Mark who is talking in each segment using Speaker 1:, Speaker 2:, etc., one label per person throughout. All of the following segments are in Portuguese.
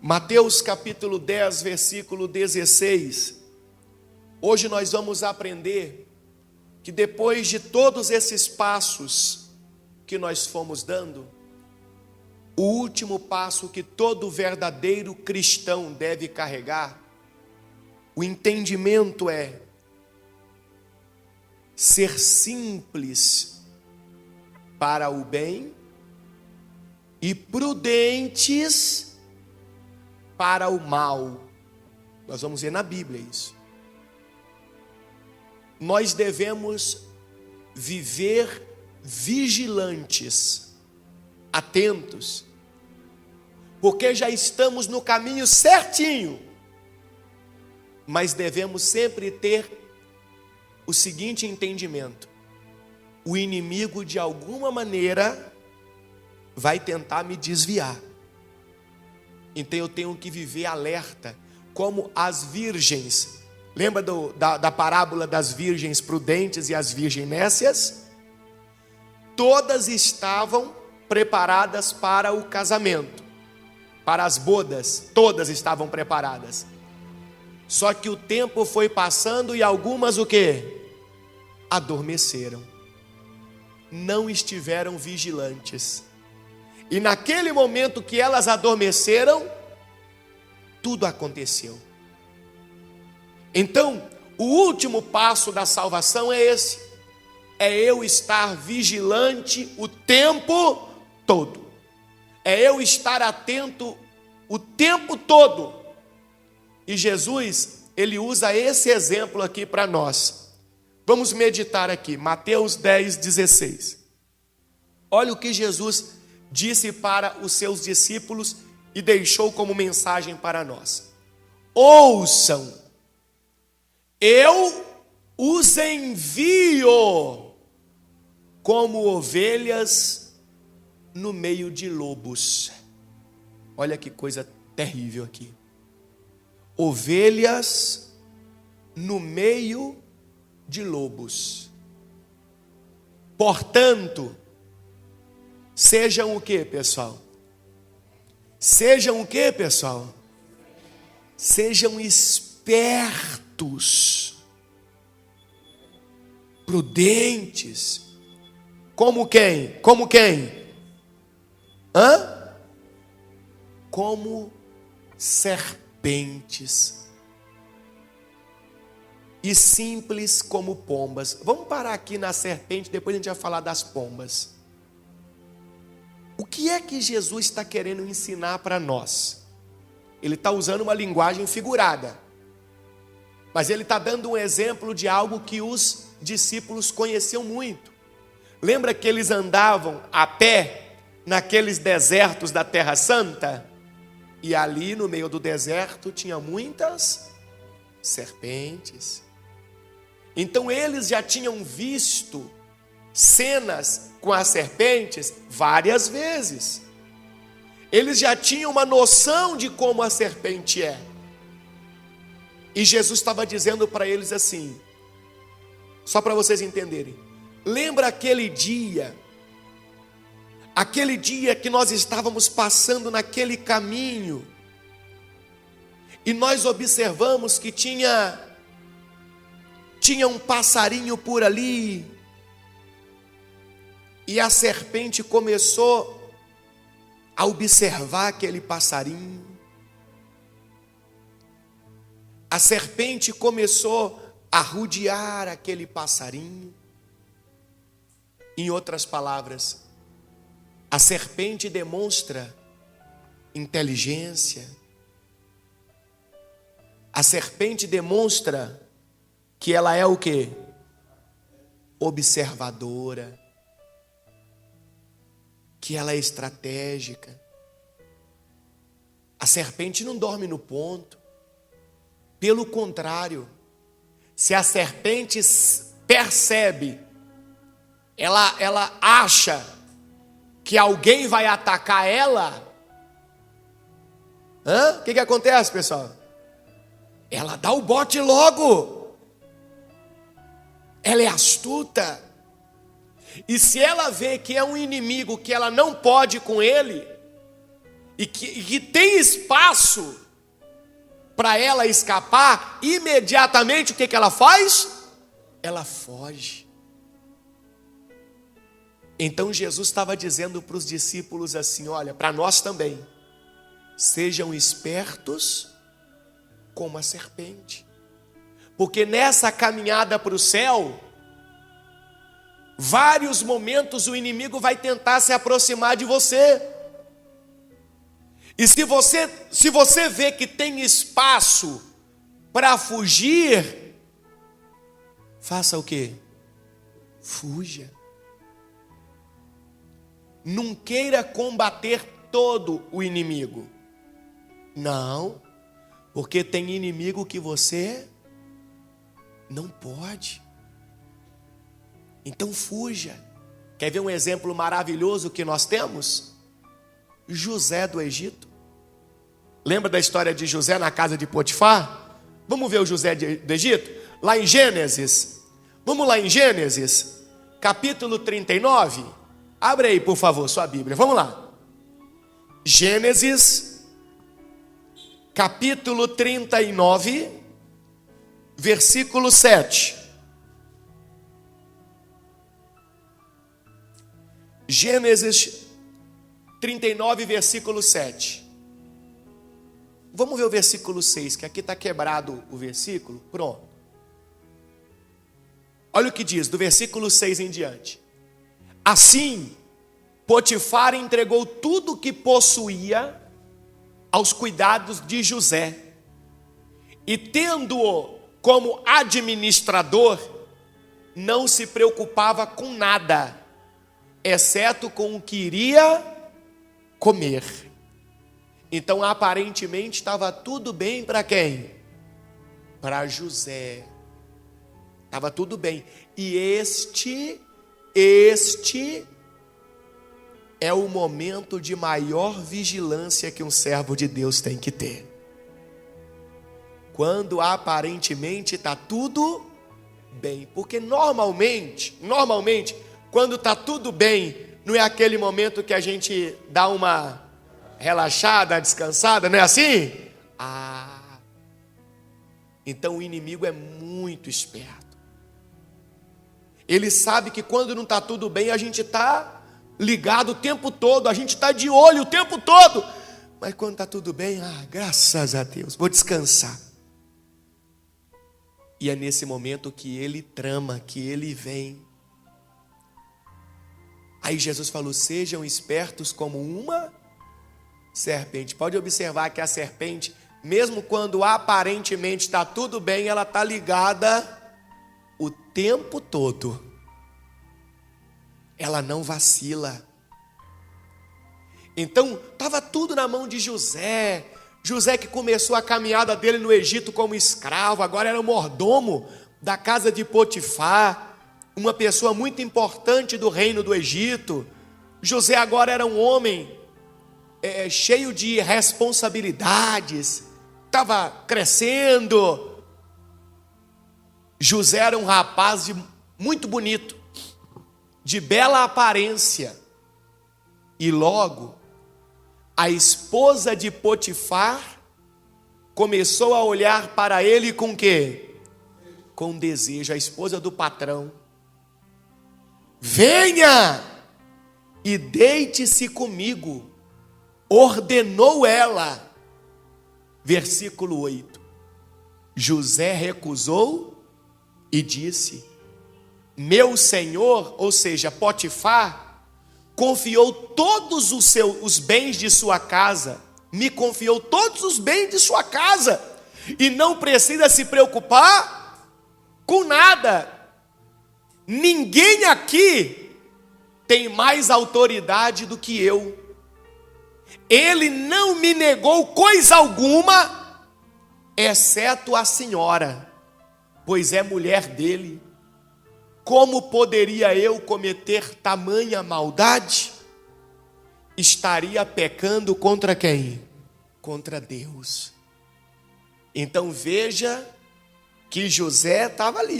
Speaker 1: Mateus capítulo 10, versículo 16. Hoje nós vamos aprender que depois de todos esses passos que nós fomos dando, o último passo que todo verdadeiro cristão deve carregar, o entendimento é ser simples para o bem e prudentes para o mal. Nós vamos ver na Bíblia isso. Nós devemos viver vigilantes, atentos, porque já estamos no caminho certinho, mas devemos sempre ter o seguinte entendimento: o inimigo de alguma maneira vai tentar me desviar, então eu tenho que viver alerta, como as virgens. Lembra da parábola das virgens prudentes e as virgens nécias? Todas estavam preparadas para o casamento, para as bodas, todas estavam preparadas. Só que o tempo foi passando e algumas o quê? Adormeceram. Não estiveram vigilantes. E naquele momento que elas adormeceram, tudo aconteceu. Então, o último passo da salvação é esse: é eu estar vigilante o tempo todo, é eu estar atento o tempo todo. E Jesus, ele usa esse exemplo aqui para nós. Vamos meditar aqui, Mateus 10, 16. Olha o que Jesus disse para os seus discípulos e deixou como mensagem para nós: ouçam, eu os envio como ovelhas no meio de lobos. Olha que coisa terrível aqui. Ovelhas no meio de lobos. Portanto, sejam o que, pessoal? Sejam o que, pessoal? Sejam espertos, prudentes. Como quem? Como quem? Como serpentes e simples como pombas. Vamos parar aqui na serpente, depois a gente vai falar das pombas. O que é que Jesus está querendo ensinar para nós? Ele está usando uma linguagem figurada, mas ele está dando um exemplo de algo que os discípulos conheciam muito. Lembra que eles andavam a pé naqueles desertos da Terra Santa? E ali no meio do deserto tinha muitas serpentes. Então eles já tinham visto cenas com as serpentes várias vezes. Eles já tinham uma noção de como a serpente é. E Jesus estava dizendo para eles assim, só para vocês entenderem: lembra aquele dia que nós estávamos passando naquele caminho e nós observamos que tinha um passarinho por ali, e a serpente começou a observar aquele passarinho. A serpente começou a rodear aquele passarinho. Em outras palavras, a serpente demonstra inteligência. A serpente demonstra que ela é o quê? Observadora. Que ela é estratégica. A serpente não dorme no ponto. Pelo contrário, se a serpente percebe, ela acha que alguém vai atacar ela, o que acontece, pessoal? Ela dá o bote logo. Ela é astuta. E se ela vê que é um inimigo que ela não pode com ele, e que tem espaço para ela escapar, imediatamente o que ela faz? Ela foge. Então Jesus estava dizendo para os discípulos assim: olha, para nós também, sejam espertos como a serpente, porque nessa caminhada para o céu, vários momentos o inimigo vai tentar se aproximar de você. E se você vê que tem espaço para fugir, faça o quê? Fuja. Não queira combater todo o inimigo. Não, porque tem inimigo que você não pode. Então fuja. Quer ver um exemplo maravilhoso que nós temos? José do Egito. Lembra da história de José na casa de Potifar? Vamos ver o José do Egito? Lá em Gênesis. Vamos lá em Gênesis, capítulo 39. Abre aí, por favor, sua Bíblia. Vamos lá. Gênesis, capítulo 39, versículo 7. Gênesis 39, versículo 7. Vamos ver o versículo 6, que aqui está quebrado o versículo. Pronto. Olha o que diz, do versículo 6 em diante. Assim, Potifar entregou tudo o que possuía aos cuidados de José. E tendo-o como administrador, não se preocupava com nada, exceto com o que iria comer. Então aparentemente estava tudo bem para quem? Para José. Estava tudo bem. E este é o momento de maior vigilância que um servo de Deus tem que ter. Quando aparentemente está tudo bem. Porque normalmente, quando está tudo bem, não é aquele momento que a gente dá uma relaxada, descansada, não é assim? Então o inimigo é muito esperto. Ele sabe que quando não está tudo bem, a gente está ligado o tempo todo, a gente está de olho o tempo todo. Mas quando está tudo bem, graças a Deus, vou descansar. E é nesse momento que ele trama, que ele vem. Aí Jesus falou: sejam espertos como uma serpente. Pode observar que a serpente, mesmo quando aparentemente está tudo bem, ela está ligada o tempo todo. Ela não vacila. Então, estava tudo na mão de José. José que começou a caminhada dele no Egito como escravo, agora era o mordomo da casa de Potifar, uma pessoa muito importante do reino do Egito. José agora era um homem cheio de responsabilidades, estava crescendo. José era um rapaz muito bonito, de bela aparência. E logo, a esposa de Potifar começou a olhar para ele com quê? Com desejo. A esposa do patrão. Venha e deite-se comigo, ordenou ela. Versículo 8. José recusou e disse: meu senhor, ou seja, Potifar, confiou todos os bens de sua casa, me confiou todos os bens de sua casa, e não precisa se preocupar com nada. Ninguém aqui tem mais autoridade do que eu. Ele não me negou coisa alguma, exceto a senhora, pois é mulher dele. Como poderia eu cometer tamanha maldade? Estaria pecando contra quem? Contra Deus. Então veja que José estava ali,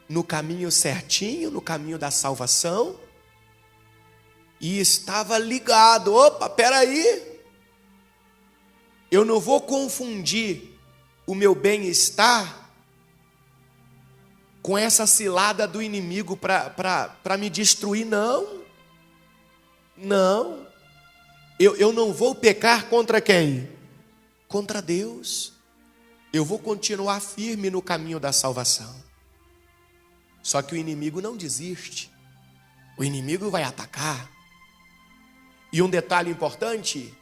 Speaker 1: no caminho certinho, no caminho da salvação, e estava ligado. Opa, peraí, Eu não vou confundir o meu bem-estar com essa cilada do inimigo para me destruir, não. Não. Eu não vou pecar contra quem? Contra Deus. Eu vou continuar firme no caminho da salvação. Só que o inimigo não desiste. O inimigo vai atacar. E um detalhe importante,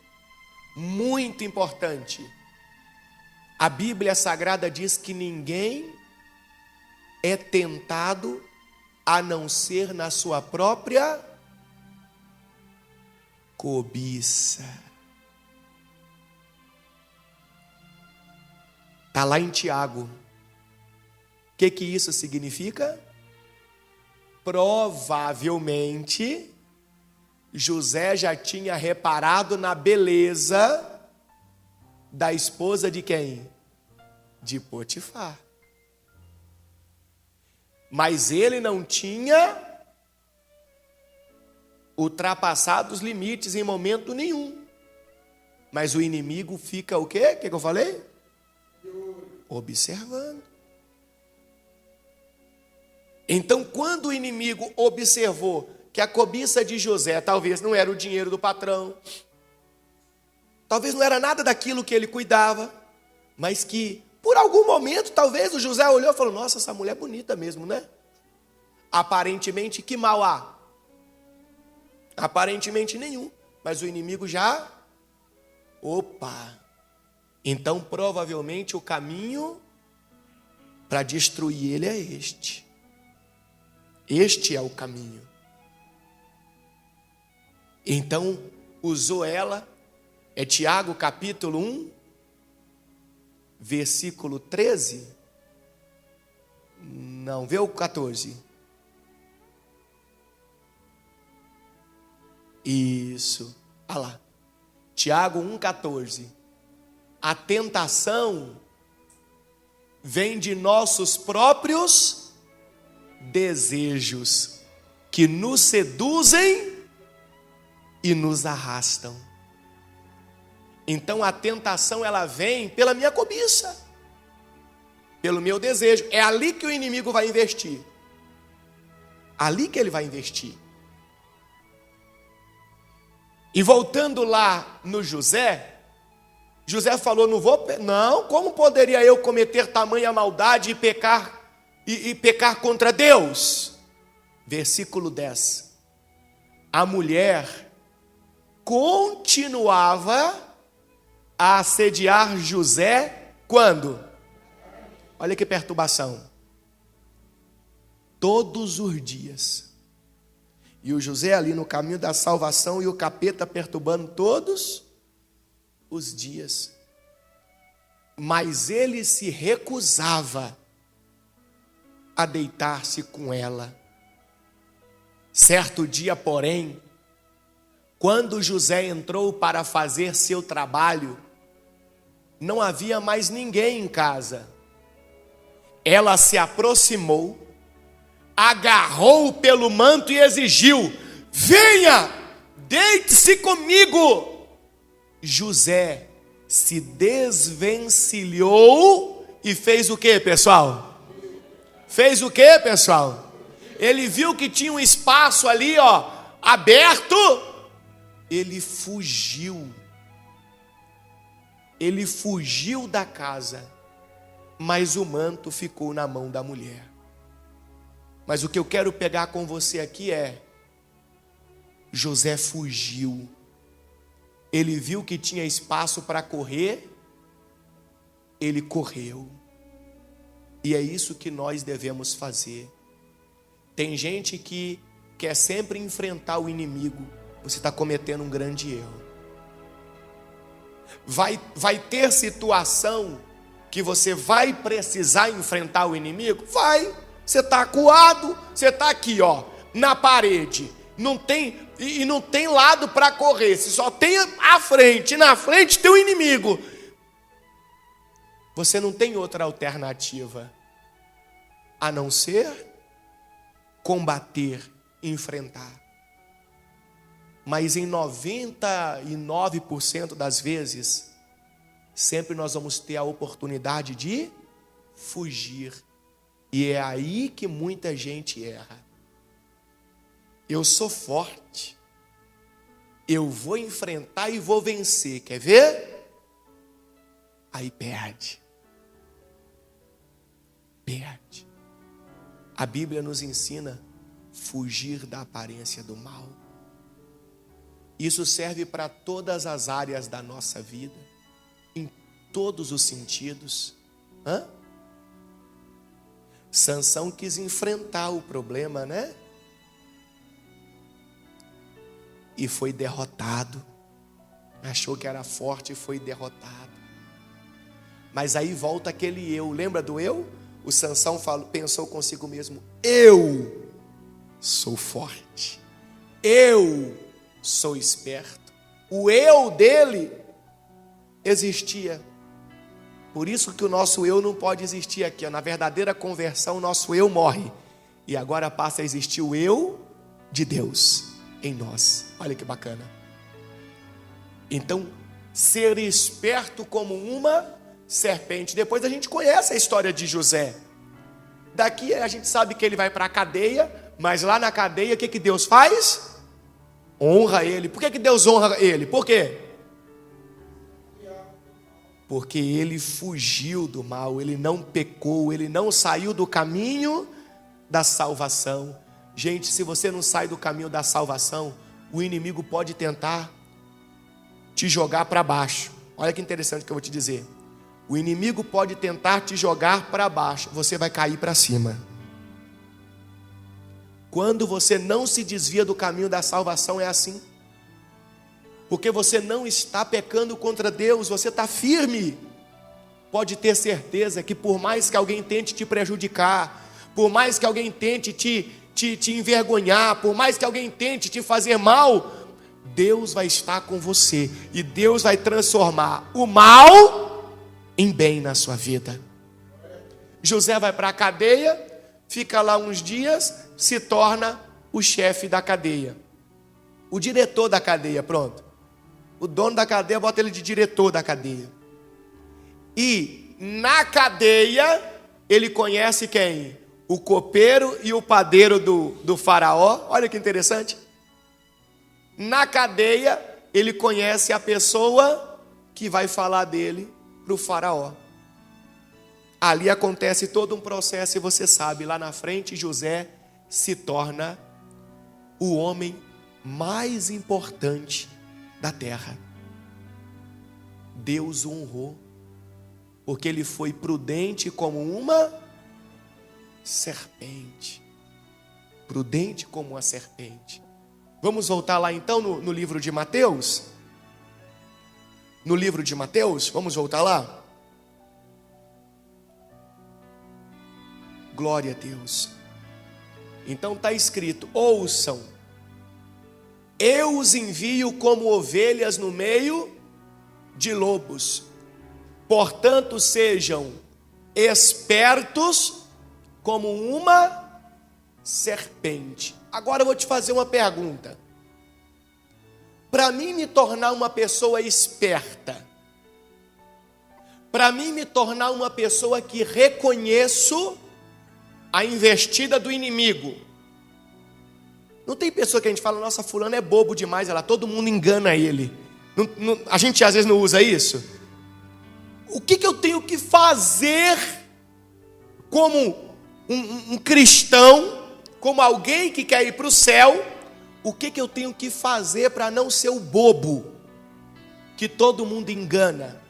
Speaker 1: muito importante. A Bíblia Sagrada diz que ninguém é tentado a não ser na sua própria cobiça. Está lá em Tiago. O que isso significa? Provavelmente, José já tinha reparado na beleza da esposa de quem? De Potifar. Mas ele não tinha ultrapassado os limites em momento nenhum. Mas o inimigo fica o quê? O que eu falei? Observando. Então, quando o inimigo observou que a cobiça de José talvez não era o dinheiro do patrão, talvez não era nada daquilo que ele cuidava, mas que por algum momento talvez o José olhou e falou: nossa, essa mulher é bonita mesmo, né? Aparentemente, que mal há? Aparentemente nenhum, mas o inimigo já... Opa! Então provavelmente o caminho para destruir ele é este. Este é o caminho. Então usou ela, é Tiago capítulo 1, versículo 13. Não, vê o 14. Isso, olha lá. Tiago 1,14. A tentação vem de nossos próprios desejos, que nos seduzem e nos arrastam. Então a tentação ela vem pela minha cobiça, pelo meu desejo. É ali que o inimigo vai investir. Ali que ele vai investir. E voltando lá no José, José falou: não, como poderia eu cometer tamanha maldade e pecar contra Deus? Versículo 10. A mulher continuava a assediar José quando? Olha que perturbação. Todos os dias. E o José ali no caminho da salvação e o capeta perturbando todos os dias. Mas ele se recusava a deitar-se com ela. Certo dia, porém, quando José entrou para fazer seu trabalho, não havia mais ninguém em casa. Ela se aproximou, agarrou-o pelo manto e exigiu: venha, deite-se comigo. José se desvencilhou e fez o que, pessoal? Fez o que, pessoal? Ele viu que tinha um espaço ali, ó, aberto. Ele fugiu. Ele fugiu da casa, mas o manto ficou na mão da mulher. Mas o que eu quero pegar com você aqui é: José fugiu. Ele viu que tinha espaço para correr, ele correu. E é isso que nós devemos fazer. Tem gente que quer sempre enfrentar o inimigo. Você está cometendo um grande erro. Vai ter situação que você vai precisar enfrentar o inimigo? Vai. Você está acuado, você está aqui, ó, na parede. Não tem lado para correr. Você só tem a frente. E na frente tem o inimigo. Você não tem outra alternativa a não ser combater, enfrentar. Mas em 99% das vezes, sempre nós vamos ter a oportunidade de fugir. E é aí que muita gente erra. Eu sou forte. Eu vou enfrentar e vou vencer. Quer ver? Aí perde. Perde. A Bíblia nos ensina fugir da aparência do mal. Isso serve para todas as áreas da nossa vida, em todos os sentidos. Sansão quis enfrentar o problema, né? E foi derrotado. Achou que era forte e foi derrotado. Mas aí volta aquele eu. Lembra do eu? O Sansão pensou consigo mesmo: eu sou forte. Eu sou esperto. O eu dele existia. Por isso que o nosso eu não pode existir aqui. Na verdadeira conversão, o nosso eu morre. E agora passa a existir o eu de Deus em nós. Olha que bacana. Então, ser esperto como uma serpente. Depois a gente conhece a história de José. Daqui a gente sabe que ele vai para a cadeia, mas lá na cadeia o que Deus faz? Honra ele. Por que Deus honra ele? Por quê? Porque ele fugiu do mal, ele não pecou, ele não saiu do caminho da salvação. Gente, se você não sai do caminho da salvação, o inimigo pode tentar te jogar para baixo. Olha que interessante que eu vou te dizer. O inimigo pode tentar te jogar para baixo, você vai cair para cima. Quando você não se desvia do caminho da salvação, é assim. Porque você não está pecando contra Deus, você está firme. Pode ter certeza que por mais que alguém tente te prejudicar, por mais que alguém tente te envergonhar, por mais que alguém tente te fazer mal, Deus vai estar com você. E Deus vai transformar o mal em bem na sua vida. José vai para a cadeia, fica lá uns dias, se torna o chefe da cadeia. O diretor da cadeia, pronto. O dono da cadeia bota ele de diretor da cadeia. E na cadeia ele conhece quem? O copeiro e o padeiro do faraó. Olha que interessante. Na cadeia ele conhece a pessoa que vai falar dele para o faraó. Ali acontece todo um processo e você sabe, lá na frente José se torna o homem mais importante da terra. Deus o honrou, porque ele foi prudente como uma serpente. Prudente como uma serpente. Vamos voltar lá então no livro de Mateus? No livro de Mateus, vamos voltar lá? Glória a Deus. Então está escrito: ouçam, eu os envio como ovelhas no meio de lobos. Portanto, sejam espertos como uma serpente. Agora eu vou te fazer uma pergunta. Para mim me tornar uma pessoa esperta, para mim me tornar uma pessoa que reconheço a investida do inimigo. Não tem pessoa que a gente fala: nossa, fulano é bobo demais, todo mundo engana ele. A gente às vezes não usa isso. O que eu tenho que fazer como um cristão, como alguém que quer ir para o céu? O que eu tenho que fazer para não ser o bobo que todo mundo engana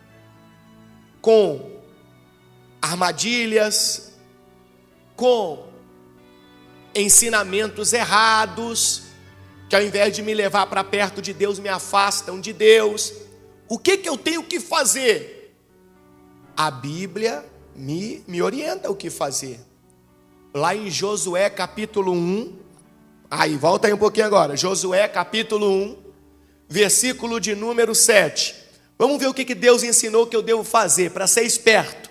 Speaker 1: com armadilhas, com ensinamentos errados, que ao invés de me levar para perto de Deus, me afastam de Deus? O que eu tenho que fazer? A Bíblia me orienta o que fazer. Lá em Josué capítulo 1, volta aí um pouquinho agora, Josué capítulo 1, versículo de número 7. Vamos ver o que Deus ensinou que eu devo fazer para ser esperto.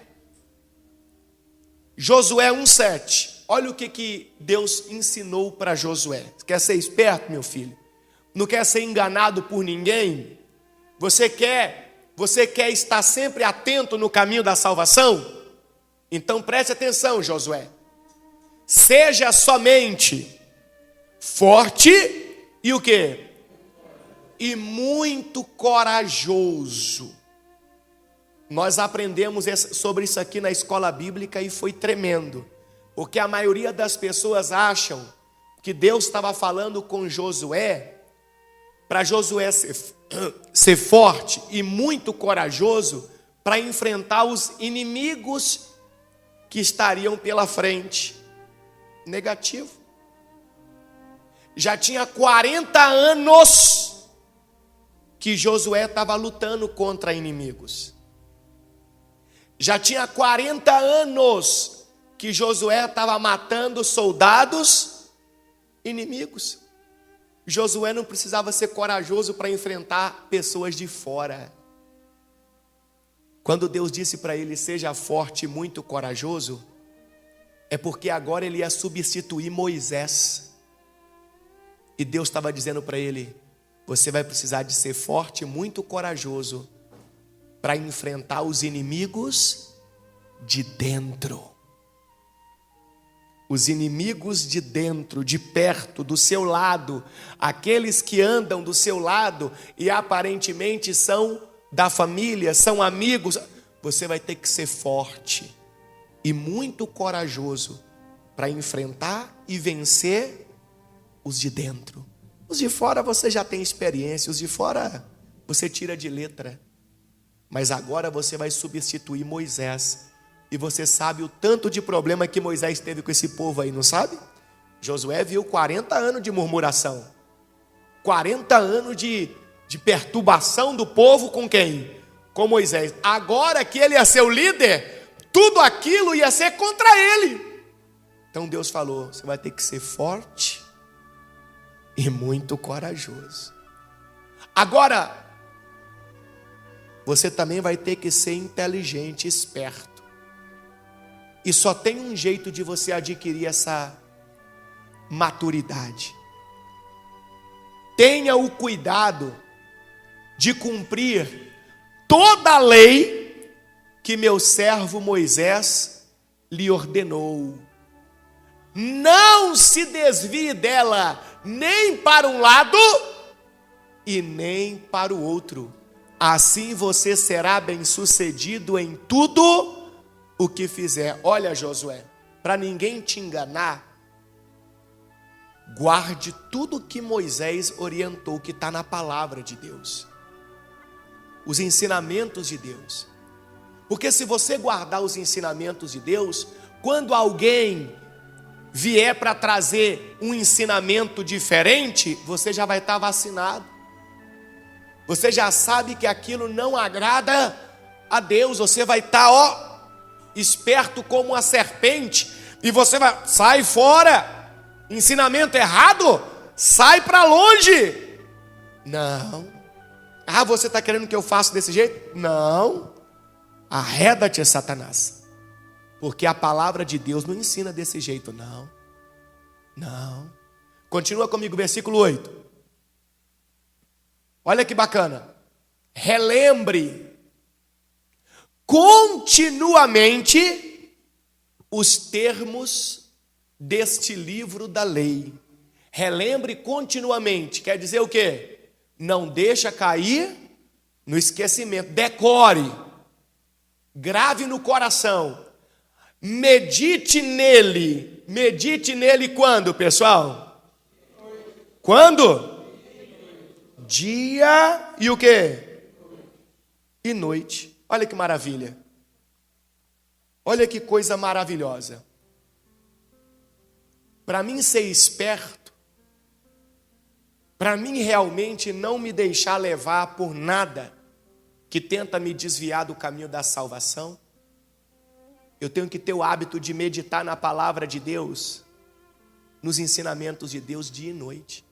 Speaker 1: Josué 1:7. Olha o que Deus ensinou para Josué. Quer ser esperto, meu filho? Não quer ser enganado por ninguém? Você quer Você quer estar sempre atento no caminho da salvação? Então preste atenção, Josué. Seja somente forte e o quê? E muito corajoso. Nós aprendemos sobre isso aqui na escola bíblica e foi tremendo. Porque a maioria das pessoas acham que Deus estava falando com Josué, para Josué ser forte e muito corajoso para enfrentar os inimigos que estariam pela frente. Negativo. Já tinha 40 anos que Josué estava lutando contra inimigos. Já tinha 40 anos que Josué estava matando soldados inimigos. Josué não precisava ser corajoso para enfrentar pessoas de fora. Quando Deus disse para ele, seja forte e muito corajoso, é porque agora ele ia substituir Moisés. E Deus estava dizendo para ele, você vai precisar de ser forte e muito corajoso para enfrentar os inimigos de dentro. Os inimigos de dentro, de perto, do seu lado, aqueles que andam do seu lado e aparentemente são da família, são amigos, você vai ter que ser forte e muito corajoso para enfrentar e vencer os de dentro. Os de fora você já tem experiência, os de fora você tira de letra. Mas agora você vai substituir Moisés. E você sabe o tanto de problema que Moisés teve com esse povo aí, não sabe? Josué viu 40 anos de murmuração. 40 anos de perturbação do povo com quem? Com Moisés. Agora que ele ia ser o líder, tudo aquilo ia ser contra ele. Então Deus falou, você vai ter que ser forte e muito corajoso. Agora, você também vai ter que ser inteligente, esperto. E só tem um jeito de você adquirir essa maturidade. Tenha o cuidado de cumprir toda a lei que meu servo Moisés lhe ordenou. Não se desvie dela nem para um lado e nem para o outro. Assim você será bem-sucedido em tudo o que fizer. Olha, Josué, para ninguém te enganar, guarde tudo que Moisés orientou, que está na palavra de Deus. Os ensinamentos de Deus. Porque se você guardar os ensinamentos de Deus, quando alguém vier para trazer um ensinamento diferente, você já vai estar vacinado. Você já sabe que aquilo não agrada a Deus. Você vai estar, esperto como uma serpente. E você vai, sai fora. Ensinamento errado, sai para longe. Não. Ah, você está querendo que eu faça desse jeito? Não. Arreda-te, Satanás. Porque a palavra de Deus não ensina desse jeito, não. Não. Continua comigo, versículo 8. Olha que bacana. Relembre continuamente os termos deste livro da lei. Relembre continuamente. Quer dizer o quê? Não deixa cair no esquecimento. Decore. Grave no coração. Medite nele. Medite nele quando, pessoal? Quando? Dia e o quê? E noite. Olha que maravilha. Olha que coisa maravilhosa. Para mim ser esperto, para mim realmente não me deixar levar por nada que tenta me desviar do caminho da salvação, eu tenho que ter o hábito de meditar na palavra de Deus, nos ensinamentos de Deus dia e noite.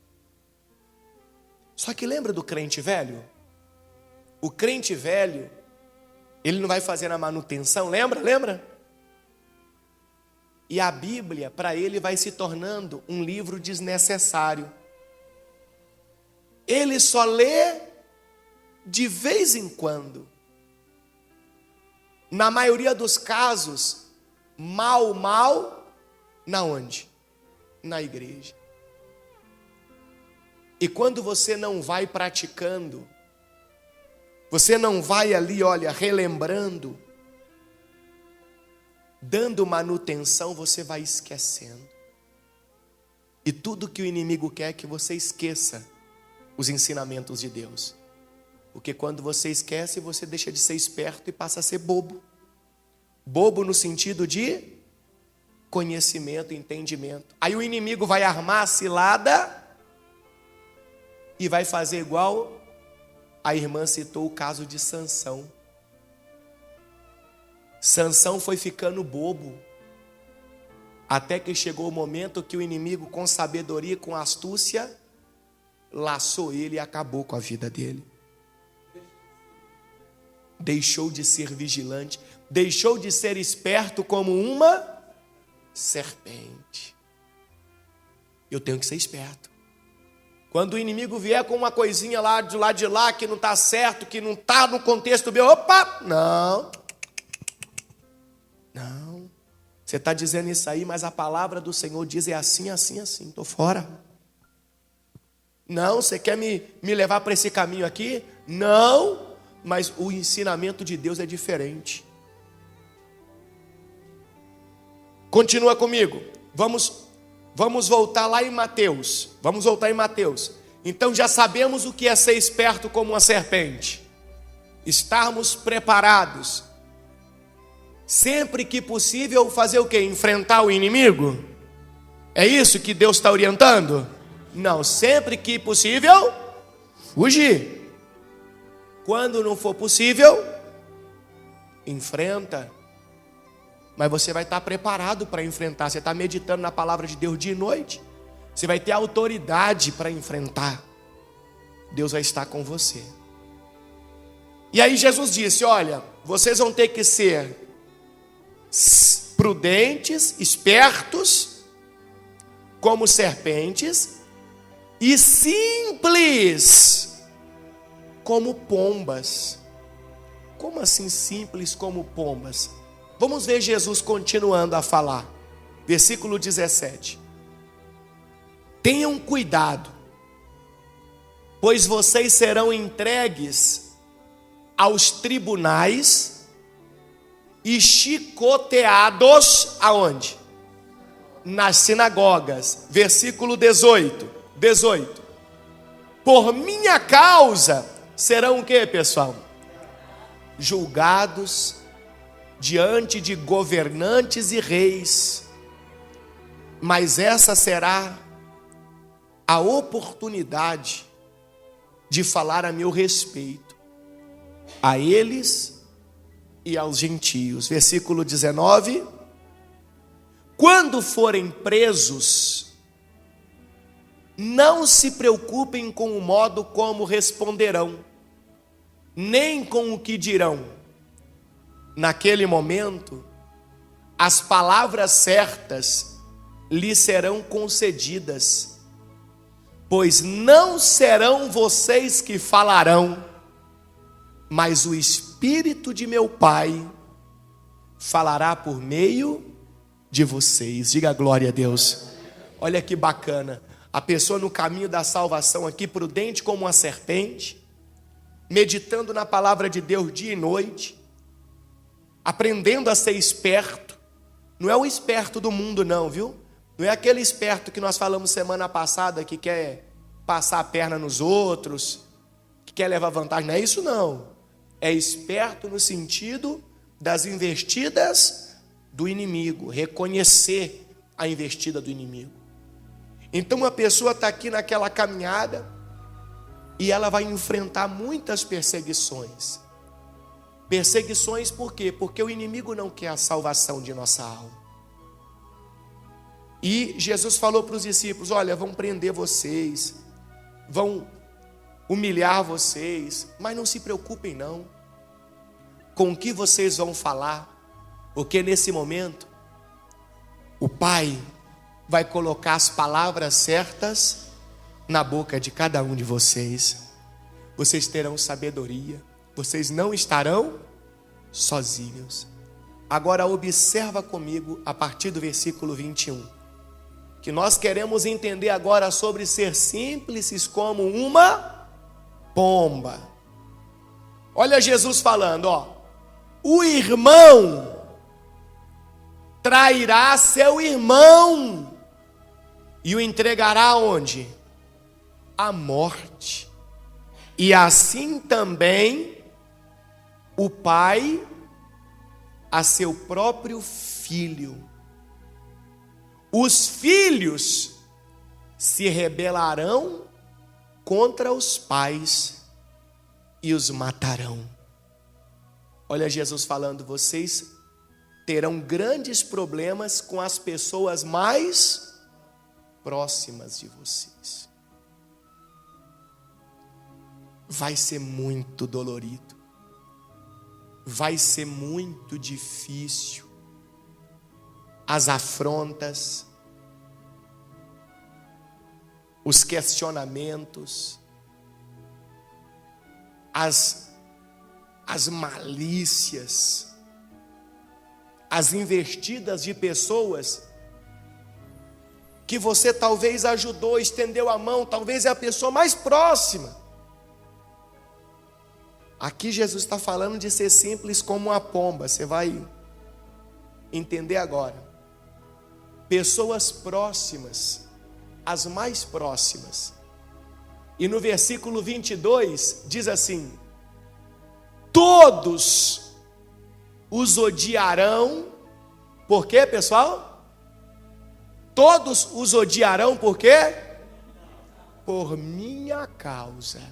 Speaker 1: Só que lembra do crente velho? O crente velho, ele não vai fazer a manutenção, lembra? E a Bíblia, para ele, vai se tornando um livro desnecessário. Ele só lê de vez em quando. Na maioria dos casos, mal, na onde? Na igreja. E quando você não vai praticando, você não vai ali, olha, relembrando, dando manutenção, você vai esquecendo. E tudo que o inimigo quer é que você esqueça os ensinamentos de Deus. Porque quando você esquece, você deixa de ser esperto e passa a ser bobo. Bobo no sentido de conhecimento, entendimento. Aí o inimigo vai armar a cilada e vai fazer igual a irmã citou o caso de Sansão. Sansão foi ficando bobo, até que chegou o momento que o inimigo, com sabedoria e com astúcia, laçou ele e acabou com a vida dele. Deixou de ser vigilante, deixou de ser esperto como uma serpente. Eu tenho que ser esperto. Quando o inimigo vier com uma coisinha lá de lá que não está certo, que não está no contexto meu, opa, não. Você está dizendo isso aí, mas a palavra do Senhor diz é assim, estou fora. Não, você quer me levar para esse caminho aqui? Não, mas o ensinamento de Deus é diferente. Continua comigo, vamos voltar lá em Mateus. Vamos voltar em Mateus. Então já sabemos o que é ser esperto como uma serpente. Estarmos preparados. Sempre que possível, fazer o quê? Enfrentar o inimigo? É isso que Deus está orientando? Não, sempre que possível, fugir. Quando não for possível, enfrenta. Mas você vai estar preparado para enfrentar. Você está meditando na palavra de Deus dia e noite. Você vai ter autoridade para enfrentar. Deus vai estar com você. E aí Jesus disse, olha, vocês vão ter que ser prudentes, espertos, como serpentes, e simples, como pombas. Como assim simples como pombas? Vamos ver Jesus continuando a falar. Versículo 17. Tenham cuidado, pois vocês serão entregues aos tribunais e chicoteados aonde? Nas sinagogas. Versículo 18. Por minha causa serão o que, pessoal? Julgados diante de governantes e reis. Mas essa será a oportunidade de falar a meu respeito, a eles e aos gentios. Versículo 19. Quando forem presos, não se preocupem com o modo como responderão, nem com o que dirão. Naquele momento, as palavras certas lhes serão concedidas, pois não serão vocês que falarão, mas o Espírito de meu Pai falará por meio de vocês. Diga glória a Deus. Olha que bacana. A pessoa no caminho da salvação aqui, prudente como uma serpente, meditando na palavra de Deus dia e noite, aprendendo a ser esperto. Não é o esperto do mundo não, viu? Não é aquele esperto que nós falamos semana passada, que quer passar a perna nos outros, que quer levar vantagem. Não é isso não. É esperto no sentido das investidas do inimigo, reconhecer a investida do inimigo. Então uma pessoa está aqui naquela caminhada e ela vai enfrentar muitas perseguições. Perseguições por quê? Porque o inimigo não quer a salvação de nossa alma. E Jesus falou para os discípulos, olha, vão prender vocês, vão humilhar vocês, mas não se preocupem não com o que vocês vão falar, porque nesse momento o Pai vai colocar as palavras certas na boca de cada um de vocês. Vocês terão sabedoria, vocês não estarão sozinhos. Agora observa comigo a partir do versículo 21, que nós queremos entender agora sobre ser simples como uma pomba. Olha Jesus falando, o irmão trairá seu irmão e o entregará onde? À morte. E assim também o pai a seu próprio filho. Os filhos se rebelarão contra os pais e os matarão. Olha Jesus falando, vocês terão grandes problemas com as pessoas mais próximas de vocês. Vai ser muito dolorido. Vai ser muito difícil. As afrontas, os questionamentos, as malícias, as investidas de pessoas que você talvez ajudou, estendeu a mão, talvez é a pessoa mais próxima. Aqui Jesus está falando de ser simples como uma pomba, você vai entender agora. Pessoas próximas, as mais próximas. E no versículo 22 diz assim: todos os odiarão. Por quê, pessoal? Todos os odiarão por quê? Por minha causa.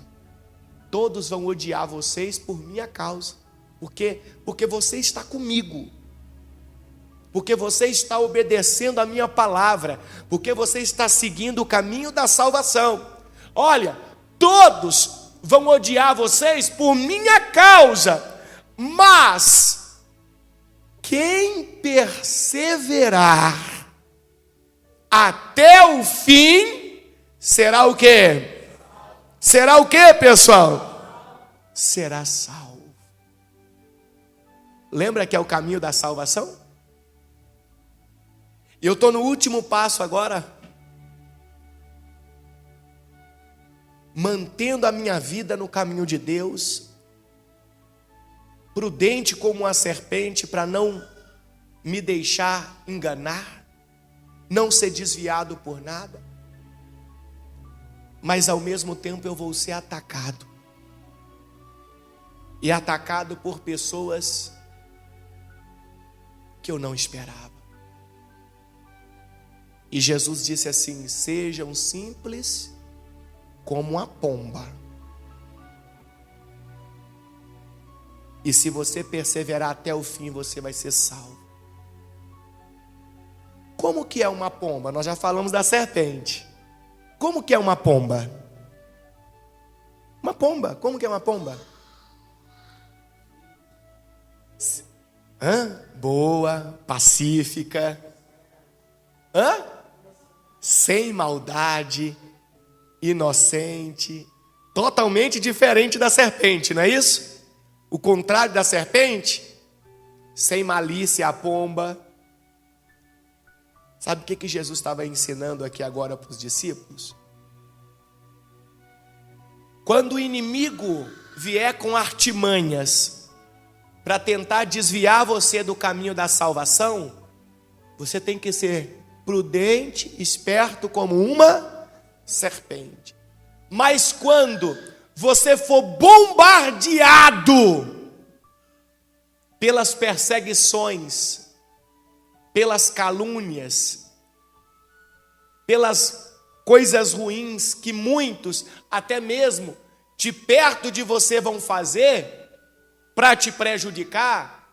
Speaker 1: Todos vão odiar vocês por minha causa. Por quê? Porque você está comigo. Porque você está obedecendo a minha palavra. Porque você está seguindo o caminho da salvação. Olha, todos vão odiar vocês por minha causa. Mas quem perseverar até o fim será o quê? Será o quê, pessoal? Será salvo. Lembra que é o caminho da salvação? E eu estou no último passo agora, mantendo a minha vida no caminho de Deus, prudente como a serpente, para não me deixar enganar, não ser desviado por nada. Mas ao mesmo tempo eu vou ser atacado. E atacado por pessoas que eu não esperava. E Jesus disse assim: sejam simples como a pomba. E se você perseverar até o fim, você vai ser salvo. Como que é uma pomba? Nós já falamos da serpente. Como que é uma pomba? Uma pomba, como que é uma pomba? Boa, pacífica. Sem maldade, inocente, totalmente diferente da serpente, não é isso? O contrário da serpente, sem malícia, a pomba. Sabe o que Jesus estava ensinando aqui agora para os discípulos? Quando o inimigo vier com artimanhas para tentar desviar você do caminho da salvação, você tem que ser prudente, esperto como uma serpente. Mas quando você for bombardeado pelas perseguições, pelas calúnias, pelas coisas ruins que muitos, até mesmo de perto de você, vão fazer para te prejudicar,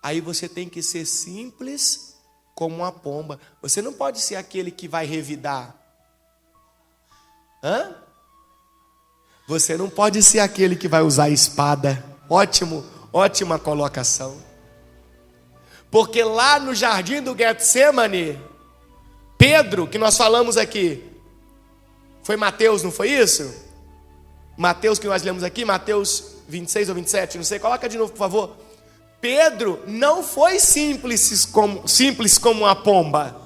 Speaker 1: aí você tem que ser simples como uma pomba. Você não pode ser aquele que vai revidar. Você não pode ser aquele que vai usar a espada. Ótima colocação. Porque lá no jardim do Getsemane, Pedro, que nós falamos aqui, foi Mateus, não foi isso? Mateus que nós lemos aqui, Mateus 26 ou 27, não sei, coloca de novo, por favor. Pedro não foi simples como uma pomba.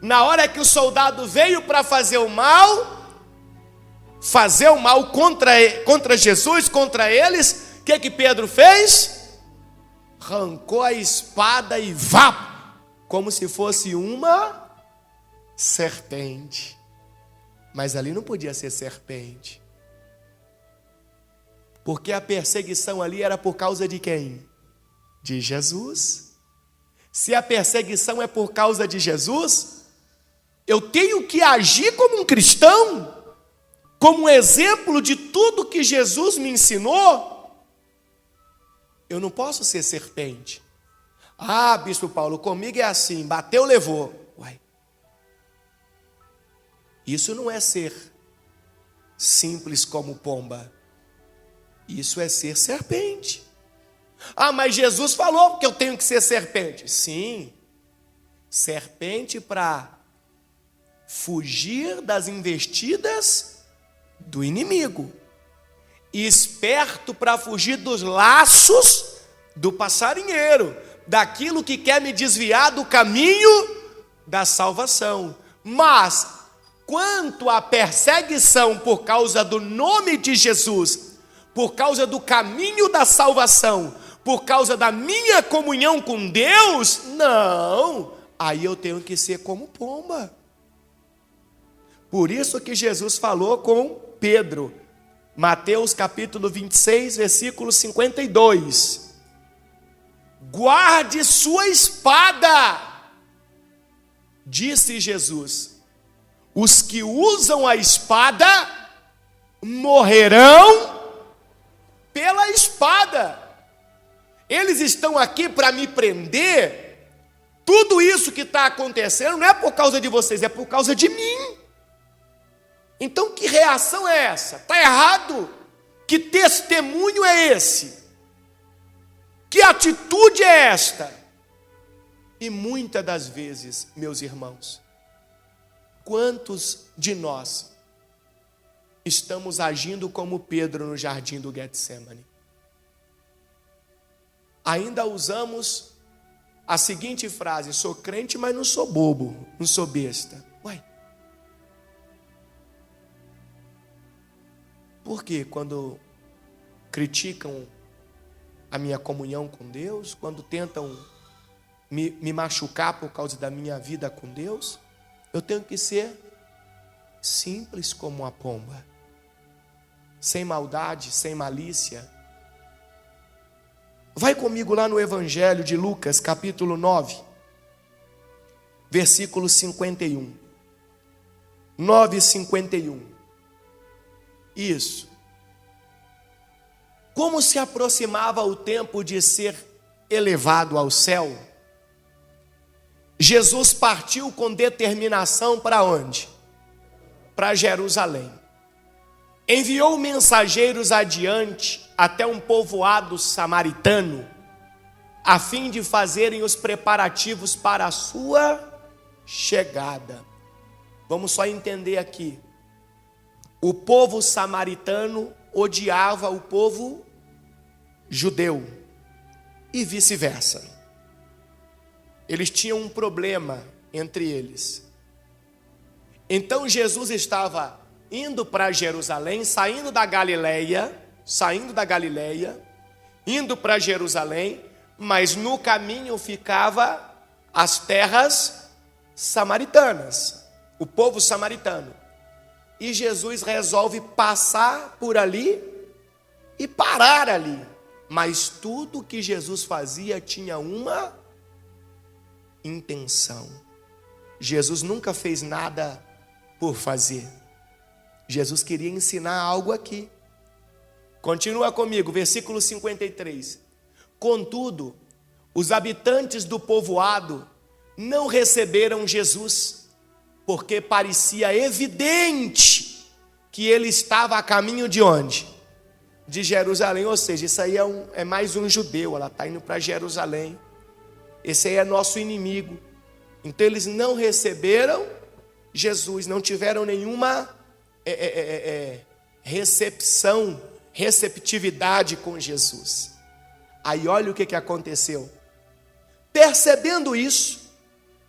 Speaker 1: Na hora que o soldado veio para fazer o mal contra Jesus, contra eles, o que Pedro fez? Arrancou a espada e vá, como se fosse uma serpente. Mas ali não podia ser serpente, porque a perseguição ali era por causa de quem? De Jesus. Se a perseguição é por causa de Jesus, eu tenho que agir como um cristão, como um exemplo de tudo que Jesus me ensinou. Eu não posso ser serpente. Ah, Bispo Paulo, comigo é assim, bateu, levou. Uai. Isso não é ser simples como pomba. Isso é ser serpente. Ah, mas Jesus falou que eu tenho que ser serpente. Sim, serpente para fugir das investidas do inimigo. Esperto para fugir dos laços do passarinheiro, daquilo que quer me desviar do caminho da salvação. Mas quanto à perseguição por causa do nome de Jesus, por causa do caminho da salvação, por causa da minha comunhão com Deus, não, aí eu tenho que ser como pomba. Por isso que Jesus falou com Pedro, Mateus capítulo 26, versículo 52. Guarde sua espada, disse Jesus. Os que usam a espada morrerão pela espada. Eles estão aqui para me prender. Tudo isso que está acontecendo não é por causa de vocês, é por causa de mim. Então que reação é essa? Está errado? Que testemunho é esse? Que atitude é esta? E muitas das vezes, meus irmãos, quantos de nós estamos agindo como Pedro no jardim do Getsemane? Ainda usamos a seguinte frase: sou crente, mas não sou bobo, não sou besta. Uai. Por quê? Quando criticam a minha comunhão com Deus, quando tentam me machucar por causa da minha vida com Deus, eu tenho que ser simples como uma pomba, sem maldade, sem malícia. Vai comigo lá no Evangelho de Lucas, capítulo 9, versículo 51. 9:51. Isso. Como se aproximava o tempo de ser elevado ao céu, Jesus partiu com determinação para onde? Para Jerusalém. Enviou mensageiros adiante até um povoado samaritano, a fim de fazerem os preparativos para a sua chegada. Vamos só entender aqui. O povo samaritano odiava o povo judeu e vice-versa. Eles tinham um problema entre eles. Então Jesus estava indo para Jerusalém, saindo da Galileia, indo para Jerusalém, mas no caminho ficava as terras samaritanas, o povo samaritano. E Jesus resolve passar por ali e parar ali. Mas tudo que Jesus fazia tinha uma intenção. Jesus nunca fez nada por fazer. Jesus queria ensinar algo aqui. Continua comigo, versículo 53. Contudo, os habitantes do povoado não receberam Jesus, porque parecia evidente que ele estava a caminho de onde? De Jerusalém. Ou seja, isso aí é mais um judeu, ela está indo para Jerusalém. Esse aí é nosso inimigo. Então eles não receberam Jesus, não tiveram nenhuma receptividade com Jesus. Aí olha o que aconteceu. Percebendo isso,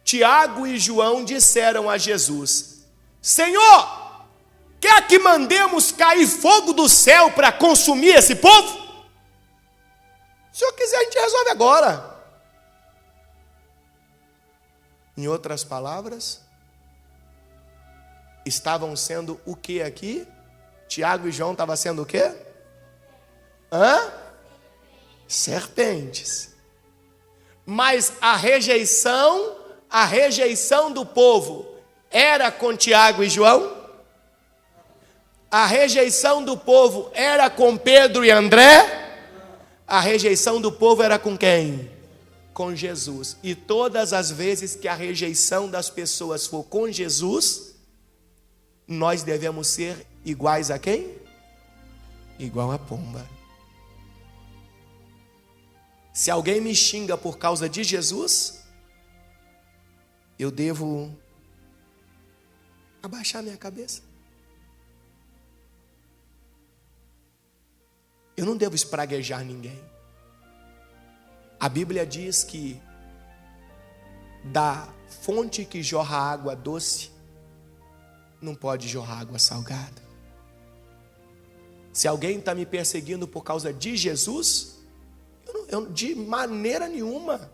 Speaker 1: Tiago e João disseram a Jesus: Senhor, quer que mandemos cair fogo do céu para consumir esse povo? Se o Senhor quiser, a gente resolve agora. Em outras palavras, estavam sendo o que aqui? Tiago e João estavam sendo o quê? Serpentes. Mas a rejeição do povo era com Tiago e João? A rejeição do povo era com Pedro e André? A rejeição do povo era com quem? Com Jesus. E todas as vezes que a rejeição das pessoas for com Jesus, nós devemos ser iguais a quem? Igual a pomba. Se alguém me xinga por causa de Jesus, eu devo abaixar minha cabeça. Eu não devo espraguejar ninguém. A Bíblia diz que da fonte que jorra água doce, não pode jorrar água salgada. Se alguém está me perseguindo por causa de Jesus, eu, de maneira nenhuma,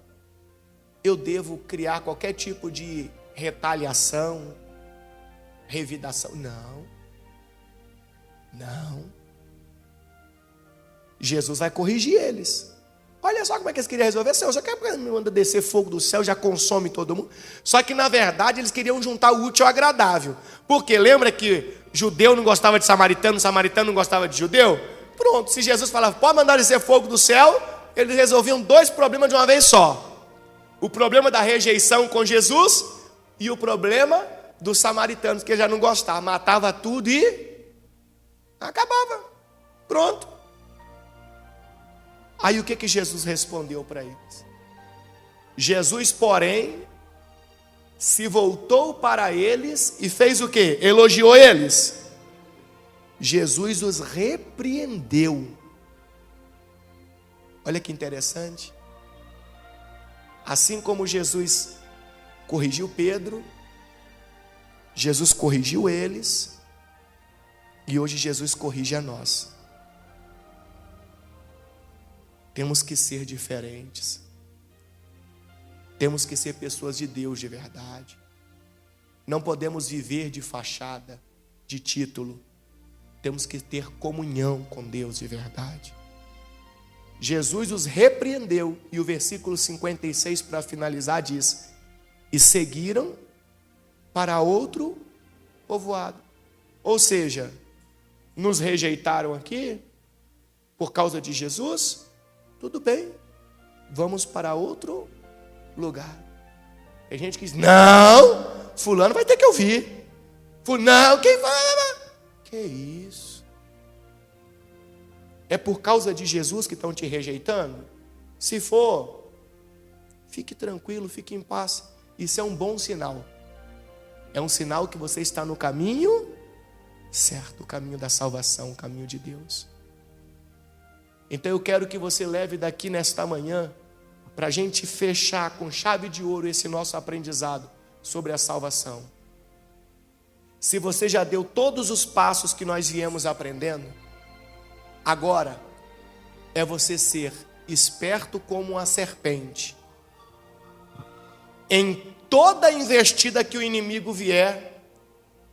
Speaker 1: eu devo criar qualquer tipo de retaliação, revidação. Não. Jesus vai corrigir eles. Olha só como é que eles queriam resolver. Senhor, já quer me manda descer fogo do céu, já consome todo mundo. Só que na verdade eles queriam juntar o útil ao agradável. Porque lembra que judeu não gostava de samaritano, samaritano não gostava de judeu? Pronto, se Jesus falava, pode mandar descer fogo do céu, eles resolviam dois problemas de uma vez só. O problema da rejeição com Jesus e o problema dos samaritanos, que já não gostavam. Matava tudo e acabava. Pronto. Aí o que Jesus respondeu para eles? Jesus, porém, se voltou para eles e fez o quê? Elogiou eles. Jesus os repreendeu. Olha que interessante. Assim como Jesus corrigiu Pedro, Jesus corrigiu eles, e hoje Jesus corrige a nós. Temos que ser diferentes. Temos que ser pessoas de Deus de verdade. Não podemos viver de fachada, de título. Temos que ter comunhão com Deus de verdade. Jesus os repreendeu, e o versículo 56, para finalizar, diz: e seguiram para outro povoado. Ou seja, nos rejeitaram aqui por causa de Jesus. Tudo bem, vamos para outro lugar. Tem gente que diz, não, fulano vai ter que ouvir. Não, quem vai? Que isso? É por causa de Jesus que estão te rejeitando? Se for, fique tranquilo, fique em paz. Isso é um bom sinal. É um sinal que você está no caminho certo, o caminho da salvação, o caminho de Deus. Então eu quero que você leve daqui nesta manhã, para a gente fechar com chave de ouro esse nosso aprendizado sobre a salvação. Se você já deu todos os passos que nós viemos aprendendo, agora é você ser esperto como a serpente em toda investida que o inimigo vier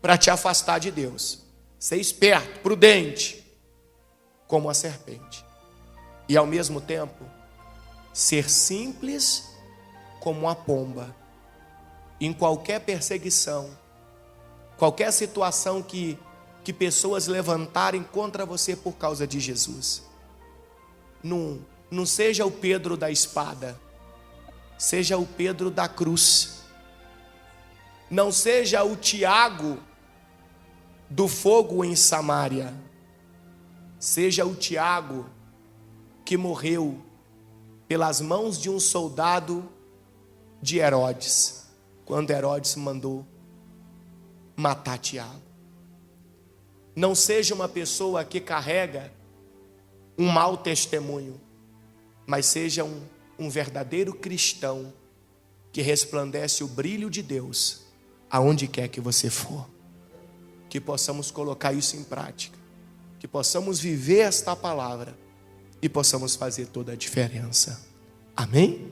Speaker 1: para te afastar de Deus. Ser esperto, prudente como a serpente. E ao mesmo tempo, ser simples como a pomba. Em qualquer perseguição, qualquer situação que pessoas levantarem contra você por causa de Jesus. Não seja o Pedro da espada, seja o Pedro da cruz. Não seja o Tiago do fogo em Samaria. Seja o Tiago que morreu pelas mãos de um soldado de Herodes, quando Herodes mandou matar Tiago. Não seja uma pessoa que carrega um mau testemunho. mas seja um verdadeiro cristão que resplandece o brilho de Deus aonde quer que você for. Que possamos colocar isso em prática, que possamos viver esta palavra e possamos fazer toda a diferença. Amém?